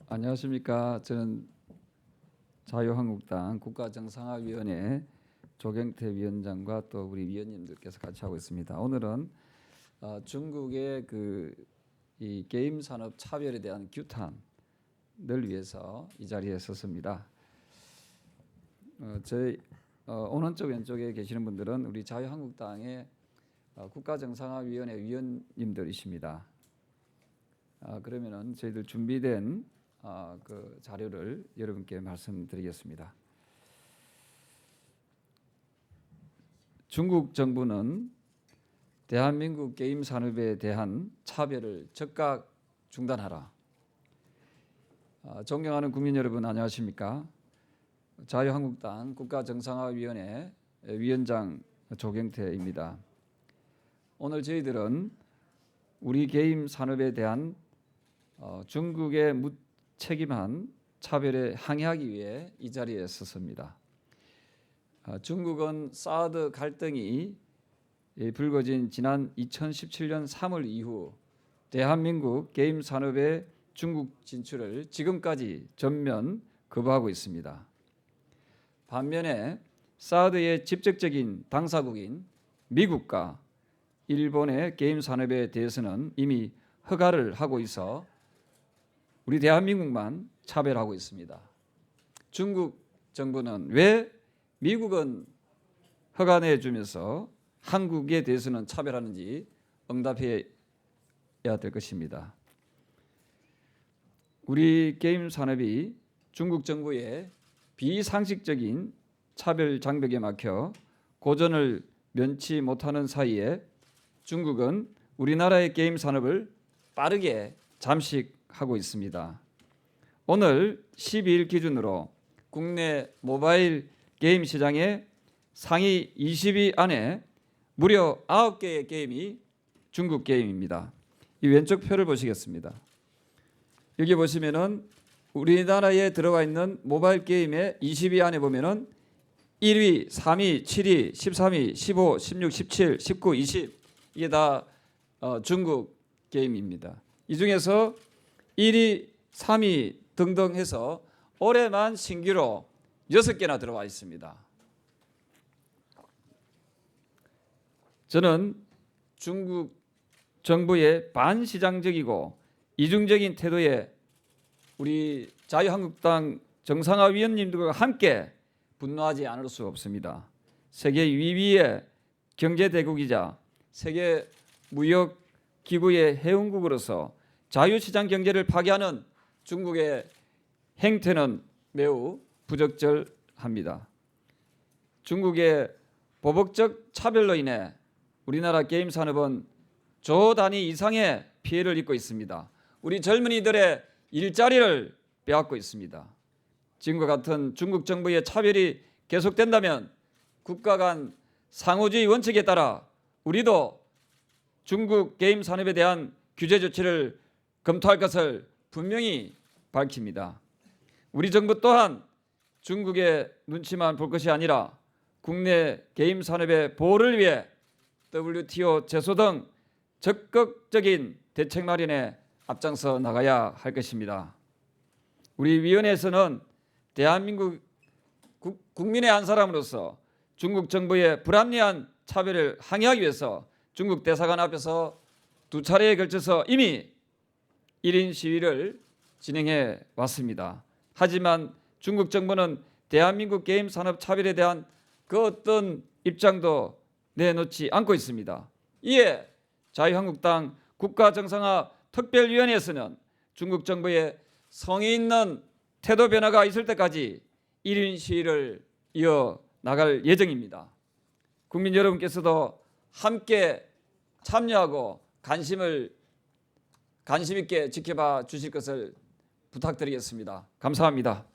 안녕하십니까. 저는 자유한국당 국가정상화위원회 조경태 위원장과 또 우리 위원님들께서 같이 하고 있습니다. 오늘은 중국의 이 게임 산업 차별에 대한 규탄을 위해서 이 자리에 섰습니다. 저희 오른쪽 왼쪽에 계시는 분들은 우리 자유한국당의 국가정상화위원회 위원님들이십니다. 그러면은 저희들 준비된 그 자료를 여러분께 말씀드리겠습니다. 중국 정부는 대한민국 게임 산업에 대한 차별을 즉각 중단하라. 존경하는 국민 여러분 안녕하십니까? 자유한국당 국가정상화위원회 위원장 조경태입니다. 오늘 저희들은 우리 게임 산업에 대한 중국의 무책임한 차별에 항의하기 위해 이 자리에 섰습니다. 중국은 사드 갈등이 불거진 지난 2017년 3월 이후 대한민국 게임 산업의 중국 진출을 지금까지 전면 거부하고 있습니다. 반면에 사드의 직접적인 당사국인 미국과 일본의 게임 산업에 대해서는 이미 허가를 하고 있어 우리 대한민국만 차별하고 있습니다. 중국 정부는 왜 미국은 허가 내주면서 한국에 대해서는 차별하는지 응답해야 될 것입니다. 우리 게임 산업이 중국 정부의 비상식적인 차별 장벽에 막혀 고전을 면치 못하는 사이에 중국은 우리나라의 게임 산업을 빠르게 잠식하고 있습니다. 오늘 12일 기준으로 국내 모바일 게임 시장의 상위 20위 안에 무려 9개의 게임이 중국 게임입니다. 이 왼쪽 표를 보시겠습니다. 여기 보시면은 우리나라에 들어가 있는 모바일 게임의 20위 안에 보면은 1위, 3위, 7위, 13위, 15, 16, 17, 19, 20 이게 다 중국 게임입니다. 이 중에서 1위, 3위 등등 해서 올해만 신규로 6개나 들어와 있습니다. 저는 중국 정부의 반시장적이고 이중적인 태도에 우리 자유한국당 정상화위원님들과 함께 분노하지 않을 수 없습니다. 세계 위위의 경제대국이자 세계 무역기구의 회원국으로서 자유시장 경제를 파괴하는 중국의 행태는 매우 부적절합니다. 중국의 보복적 차별로 인해 우리나라 게임 산업은 조 단위 이상의 피해를 입고 있습니다. 우리 젊은이들의 일자리를 빼앗고 있습니다. 지금과 같은 중국 정부의 차별이 계속된다면 국가 간 상호주의 원칙에 따라 우리도 중국 게임 산업에 대한 규제 조치를 검토할 것을 분명히 밝힙니다. 우리 정부 또한 중국의 눈치만 볼 것이 아니라 국내 게임 산업의 보호를 위해 WTO 제소 등 적극적인 대책 마련에 앞장서 나가야 할 것입니다. 우리 위원회에서는 대한민국 국민의 한 사람으로서 중국 정부의 불합리한 차별을 항의하기 위해서 중국 대사관 앞에서 2차례에 걸쳐서 이미 1인 시위를 진행해 왔습니다. 하지만 중국 정부는 대한민국 게임 산업 차별에 대한 그 어떤 입장도 내놓지 않고 있습니다. 이에 자유한국당 국가정상화 특별위원회에서는 중국 정부의 성의 있는 태도 변화가 있을 때까지 1인 시위를 이어나갈 예정입니다. 국민 여러분께서도 함께 참여하고 관심 있게 지켜봐 주실 것을 부탁드리겠습니다. 감사합니다.